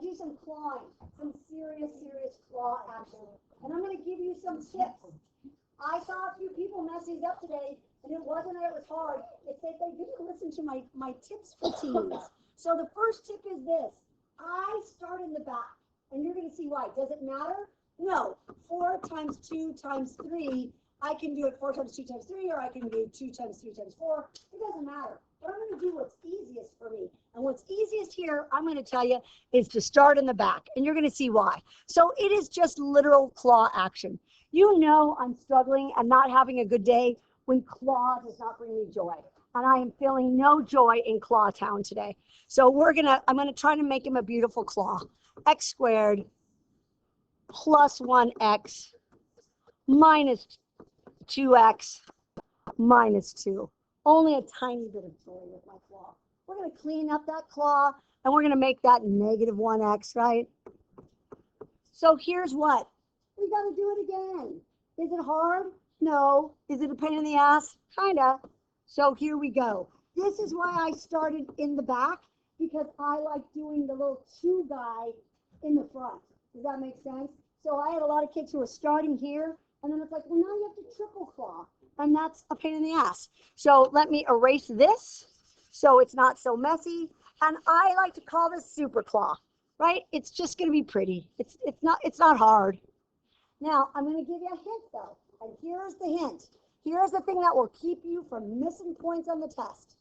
to do some clawing, some serious claw action. And I'm going to give you some tips. I saw a few people mess these up today, and it wasn't that it was hard. It's that they didn't listen to my tips for teens. So the first tip is this. I start in the back, and you're going to see why. Does it matter? No. 4 times 2 times 3, I can do it 4 times 2 times 3, or I can do 2 times 3 times 4. It doesn't matter. But I'm going to do what's easiest for me. And what's easiest here, I'm going to tell you, is to start in the back. And you're going to see why. So it is just literal claw action. You know I'm struggling and not having a good day when claw does not bring me joy. And I am feeling no joy in Claw Town today. So I'm going to try to make him a beautiful claw. X squared plus 1x minus 2x minus 2. Only a tiny bit of joy with my claw. We're going to clean up that claw, and we're going to make that negative 1x, right? So here's what. We got to do it again. Is it hard? No. Is it a pain in the ass? Kinda. So here we go. This is why I started in the back, because I like doing the little 2 guy in the front. Does that make sense? So I had a lot of kids who were starting here, and then it's like, well, now you have to triple claw, and that's a pain in the ass. So let me erase this so it's not so messy, and I like to call this super claw, right? It's just going to be pretty. It's not hard. Now, I'm going to give you a hint, though, and here's the hint. Here's the thing that will keep you from missing points on the test.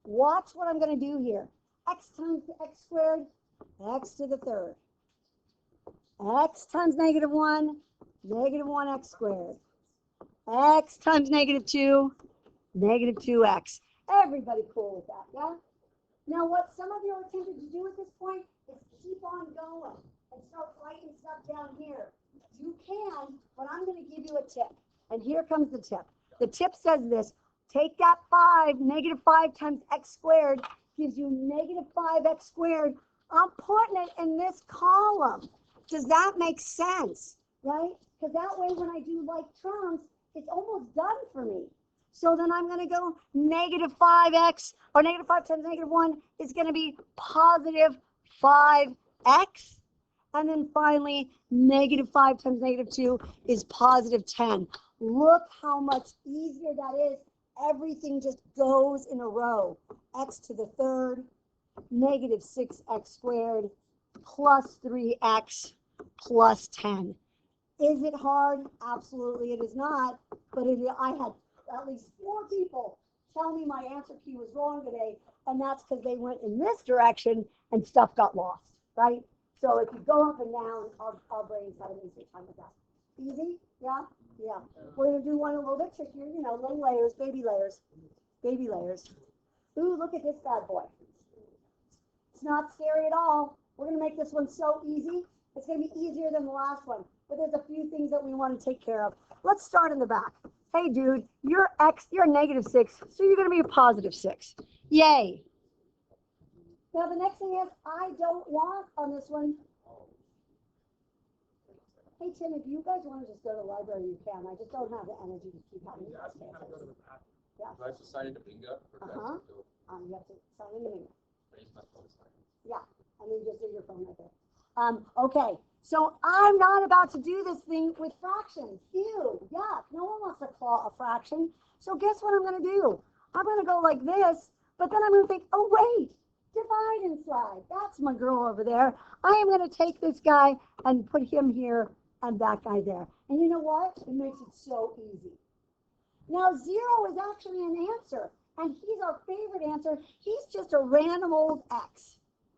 Watch what I'm going to do here. X times x squared, x to the third. X times negative 1, negative 1x squared. X times negative 2, negative 2x. Everybody cool with that, yeah? Now, what some of you are tempted to do at this point is keep on going and start writing stuff down here. You can, but I'm going to give you a tip. And here comes the tip. The tip says this. Take that 5, negative 5 times x squared gives you negative 5x squared. I'm putting it in this column. Does that make sense, right? Because that way when I do like terms, it's almost done for me. So then I'm going to go negative 5x, or negative 5 times negative 1 is going to be positive 5x. And then finally, negative 5 times negative 2 is positive 10. Look how much easier that is. Everything just goes in a row. X to the third, negative 6x squared, plus 3x, plus 10. Is it hard? Absolutely it is not. But I had at least 4 people tell me my answer key was wrong today, and that's because they went in this direction and stuff got lost, right? So if you go up and down, our brains have an easier time with that. Easy? Yeah? Yeah. We're going to do one a little bit trickier, you know, little layers, baby layers. Baby layers. Ooh, look at this bad boy. It's not scary at all. We're going to make this one so easy. It's going to be easier than the last one. But there's a few things that we want to take care of. Let's start in the back. Hey, dude, you're a negative 6, so you're going to be a positive 6. Yay. Now, the next thing is, I don't want on this one. Hey, Tim, if you guys want to just go to the library, you can. I just don't have the energy to keep having Yeah, I can kind of go to the back. Yeah. Do I have to sign into bingo? You have to sign in the bingo. Yeah, and then just do your phone right there. Okay, so I'm not about to do this thing with fractions. Ew, yuck. No one wants to claw a fraction. So guess what I'm going to do? I'm going to go like this, but then I'm going to think, oh, wait, divide and slide. That's my girl over there. I am going to take this guy and put him here and that guy there. And you know what? It makes it so easy. Now, 0 is actually an answer, and he's our favorite answer. He's just a random old x.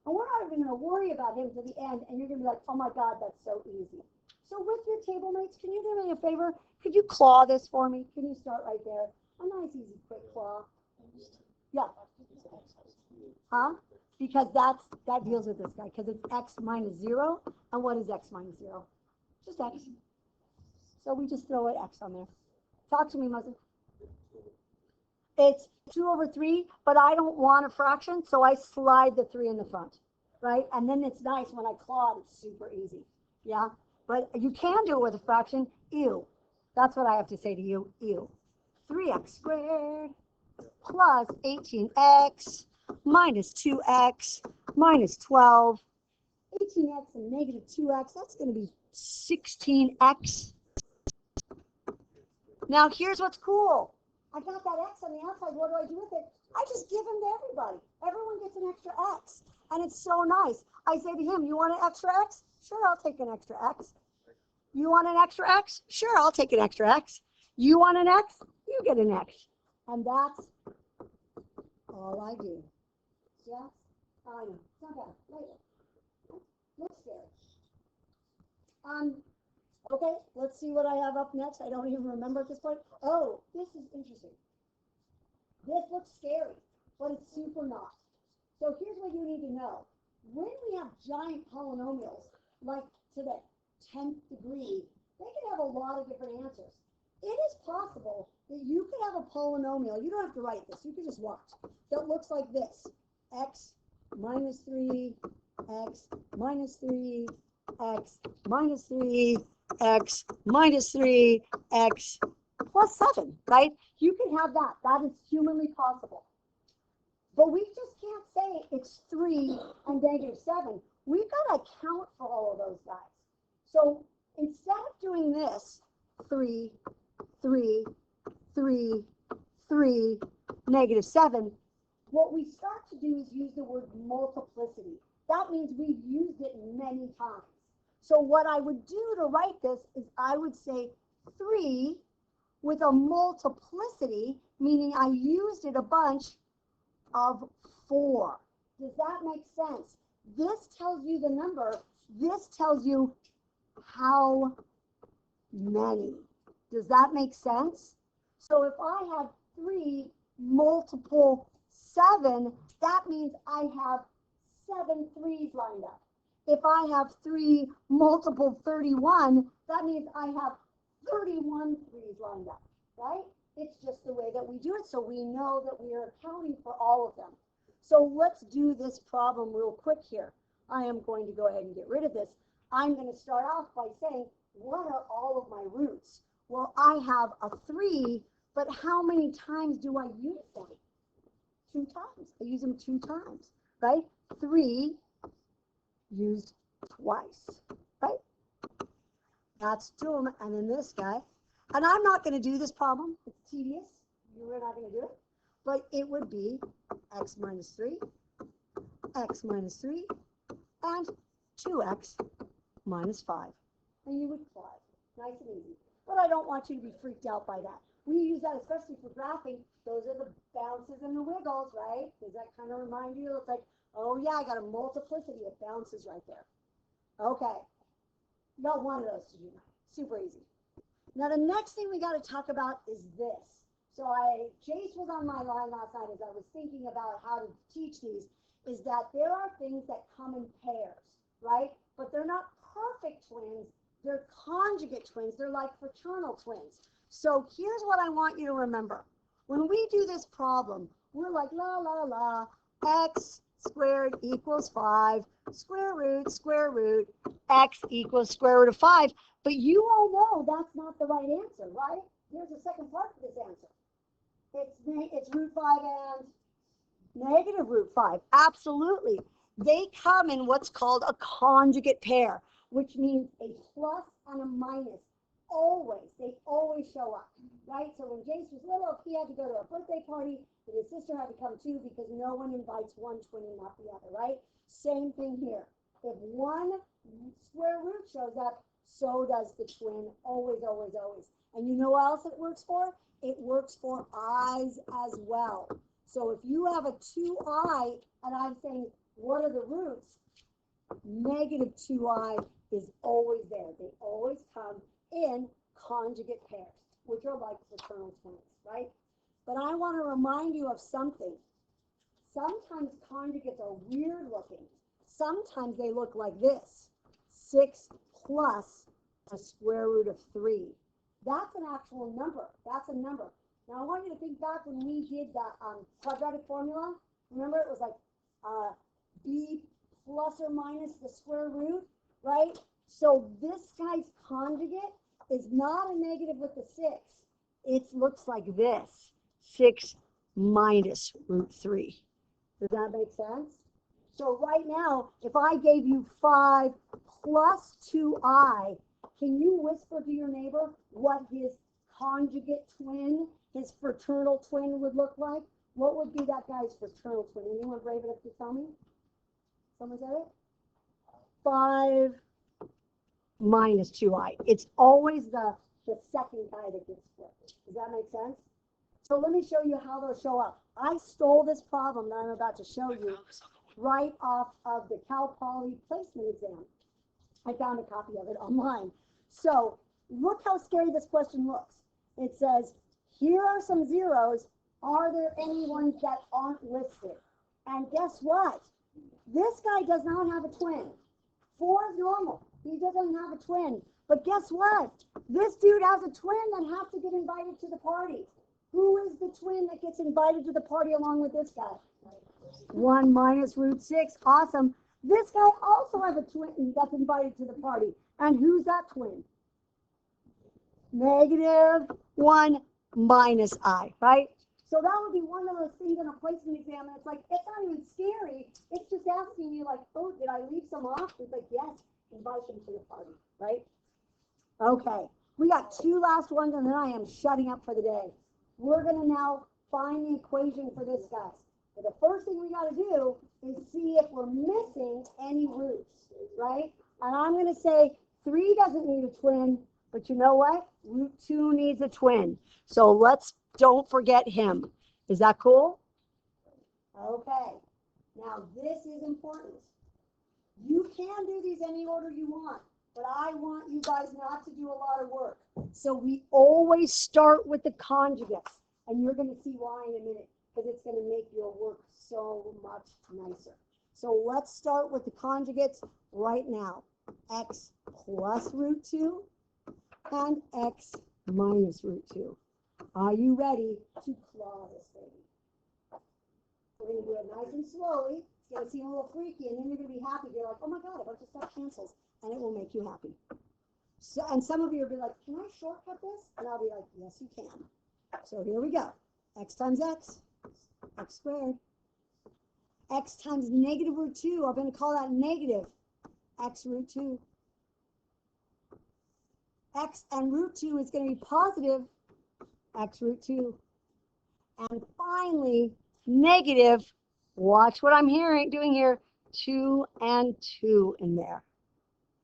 And we're not even going to worry about him to the end, and you're going to be like, oh, my God, that's so easy. So with your table mates, can you do me a favor? Could you claw this for me? Can you start right there? A nice, easy, quick claw. Yeah. Huh? Because that deals with this guy, because it's x minus 0. And what is x minus 0? Just x. So we just throw an x on there. Talk to me, Muslim. It's 2 over 3, but I don't want a fraction, so I slide the 3 in the front, right? And then it's nice when I claw it, it's super easy, yeah? But you can do it with a fraction. Ew. That's what I have to say to you. Ew. 3x squared plus 18x minus 2x minus 12. 19x and negative 2x, that's going to be 16x. Now, here's what's cool. I got that x on the outside. What do I do with it? I just give them to everybody. Everyone gets an extra x. And it's so nice. I say to him, you want an extra x? Sure, I'll take an extra x. You want an extra x? Sure, I'll take an extra x. You want an x? You get an x. And that's all I do. Yeah? I know. It's not bad. Later. Looks scary. Okay, let's see what I have up next. I don't even remember at this point. Oh, this is interesting. This looks scary, but it's super not. So here's what you need to know. When we have giant polynomials, like to the 10th degree, they can have a lot of different answers. It is possible that you could have a polynomial, you don't have to write this, you can just watch, that looks like this. X minus 3, x minus 3, x minus 3, x minus 3, x plus 7, right? You can have that. That is humanly possible. But we just can't say it's 3 and negative 7. We've got to account for all of those guys. So instead of doing this, 3, 3, 3, 3, negative 7, what we start to do is use the word multiplicity. That means we've used it many times. So what I would do to write this is I would say 3 with a multiplicity, meaning I used it a bunch, of 4. Does that make sense? This tells you the number. This tells you how many. Does that make sense? So if I have 3 multiple 7, that means I have 7 3s lined up. If I have 3 multiple 31, that means I have 31 3s lined up, right? It's just the way that we do it, so we know that we are accounting for all of them. So let's do this problem real quick here. I am going to go ahead and get rid of this. I'm going to start off by saying, what are all of my roots? Well, I have a 3, but how many times do I use them? 2 times. I use them 2 times, right? 3 used twice, right? That's 2, and then this guy. And I'm not going to do this problem. It's tedious. You're not going to do it. But it would be x minus 3, x minus 3, and 2x minus 5. And you would plot. Nice and easy. But I don't want you to be freaked out by that. We use that especially for graphing. Those are the bounces and the wiggles, right? Does that kind of remind you? It's like, oh yeah, I got a multiplicity of bounces right there. Okay. Not one of those to do now. Super easy. Now the next thing we got to talk about is this. So Jace was on my line last night as I was thinking about how to teach these, is that there are things that come in pairs, right? But they're not perfect twins. They're conjugate twins. They're like fraternal twins. So here's what I want you to remember. When we do this problem, we're like, la, la, la, x squared equals 5, square root, x equals square root of 5. But you all know that's not the right answer, right? Here's the second part of this answer. It's root 5 and negative root 5. Absolutely. They come in what's called a conjugate pair, which means a plus and a minus. Always. They always show up, right? So when Jace was little, he had to go to a birthday party, and his sister had to come too because no one invites one twin and not the other, right? Same thing here. If one square root shows up, so does the twin. Always, always, always. And you know what else it works for? It works for i's as well. So if you have a 2i, and I'm saying, what are the roots? Negative 2i is always there. They always come in conjugate pairs, which are like fraternal twins, right? But I want to remind you of something. Sometimes conjugates are weird looking. Sometimes they look like this. 6 plus the square root of 3. That's an actual number. That's a number. Now I want you to think back when we did that quadratic formula. Remember, it was like b plus or minus the square root, right? So this guy's conjugate is not a negative with the 6. It looks like this. 6 minus root 3. Does that make sense? So right now, if I gave you 5 plus 2i, can you whisper to your neighbor what his conjugate twin, his fraternal twin would look like? What would be that guy's fraternal twin? Anyone brave enough to tell me? Someone said it? 5 minus 2i. It's always the second guy that gets flipped. Does that make sense? So let me show you how they'll show up. I stole this problem that I'm about to show you right off of the Cal Poly placement exam. I found a copy of it online. So look how scary this question looks. It says, here are some zeros. Are there any ones that aren't listed? And guess what? This guy does not have a twin. 4 is normal. He doesn't have a twin. But guess what? This dude has a twin that has to get invited to the party. Who is the twin that gets invited to the party along with this guy? 1 minus root 6. Awesome. This guy also has a twin that's invited to the party. And who's that twin? Negative 1 minus I, right? So that would be one of those things in a placement exam, and it's like, it's not even scary. It's just asking you, like, oh, did I leave some off? It's like, yes, invite them to the party, right? Okay, we got 2 last ones, and then I am shutting up for the day. We're going to now find the equation for this guy. But the first thing we got to do is see if we're missing any roots, right? And I'm going to say 3 doesn't need a twin, but you know what? Root 2 needs a twin. So don't forget him. Is that cool? Okay. Now this is important. You can do these any order you want, but I want you guys not to do a lot of work. So we always start with the conjugates, and you're going to see why in a minute, because it's going to make your work so much nicer. So let's start with the conjugates right now. X plus root 2 and x minus root 2. Are you ready to claw this baby? We're going to do it nice and slowly. It's going to seem a little freaky, and then you're going to be happy. You're like, oh my God, a bunch of stuff cancels, and it will make you happy. So, and some of you will be like, can I shortcut this? And I'll be like, yes, you can. So here we go. X times x, x squared. X times negative root 2, I'm going to call that negative x root 2. X and root 2 is going to be positive x root 2. And finally, negative, watch what I'm doing here, 2 and 2 in there.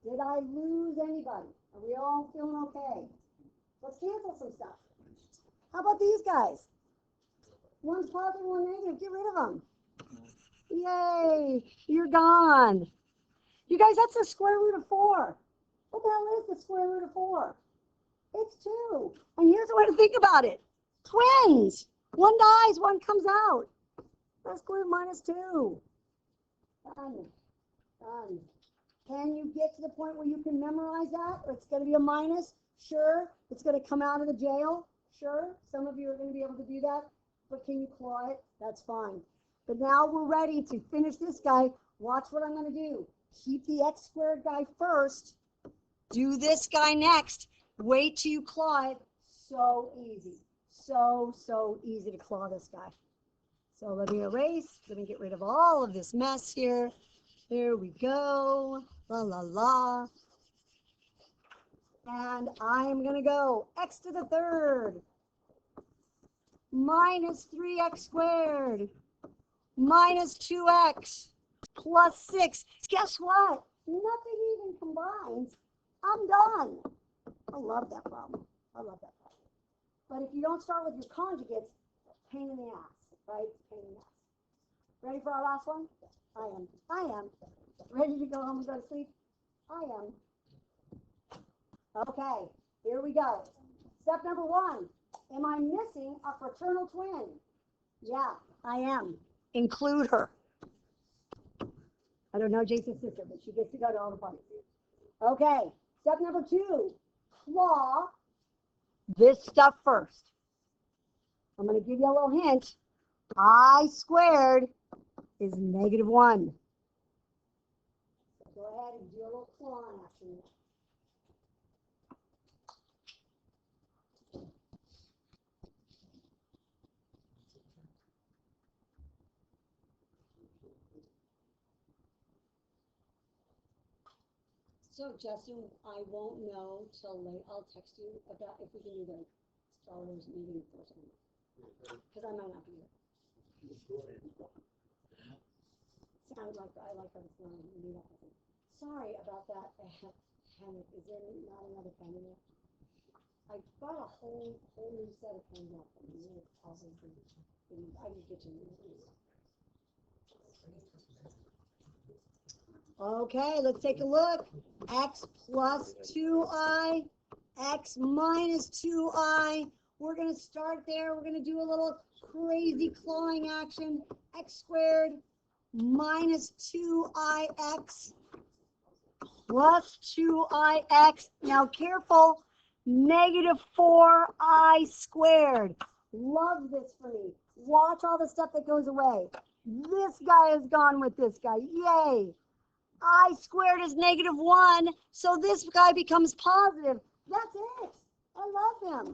Did I lose anybody? Are we all feeling okay? Let's cancel some stuff. How about these guys? One's positive, one negative. Get rid of them. Yay, you're gone. You guys, that's the square root of 4. What the hell is the square root of 4? It's 2. And here's the way to think about it. Twins. One dies, one comes out. That's square root minus 2. Done. Done. Can you get to the point where you can memorize that? Or it's going to be a minus? Sure. It's going to come out of the jail? Sure. Some of you are going to be able to do that. But can you claw it? That's fine. But now we're ready to finish this guy. Watch what I'm going to do. Keep the x squared guy first. Do this guy next. Wait till you claw it. So easy. So easy to claw this guy. So let me erase. Let me get rid of all of this mess here. There we go. La, la, la. And I'm going to go x to the third minus 3x squared minus 2x plus 6. Guess what? Nothing even combines. I'm done. I love that problem. I love that problem. But if you don't start with your conjugates, pain in the ass, right? Pain in the ass. Ready for our last one? I am. Ready to go home and go to sleep? I am. Okay, here we go. Step number 1. Am I missing a fraternal twin? Yeah, I am. Include her. I don't know Jason's sister, but she gets to go to all the parties. Okay, step number 2. Claw this stuff first. I'm going to give you a little hint. I squared is negative 1. So go ahead and do a little clawing action. So Justin, I won't know till late. I'll text you about if we can do the starters meeting or something. Because I might not be here. So I like how it's going to meet up with him. Sorry about that. Panic. Is there not another pen in there? I got a whole new set of pens out from you. I can get you. Okay, let's take a look. X plus 2i, x minus 2i. We're going to start there. We're going to do a little crazy clawing action. X squared minus 2ix plus 2ix. Now careful, negative 4i squared. Love this for me. Watch all the stuff that goes away. This guy has gone with this guy. Yay. I squared is negative 1, so this guy becomes positive. That's x. I love him.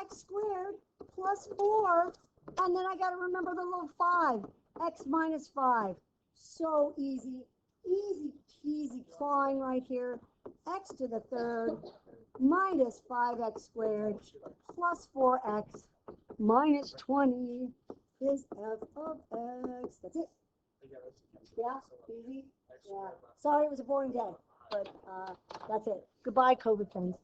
X squared plus 4, and then I got to remember the little 5. X minus 5. So easy. Easy peasy clawing right here. X to the third minus 5x squared plus 4x minus 20 is f of x. That's it. Yeah, easy. Yeah. Sorry it was a boring day, but that's it. Goodbye, COVID friends.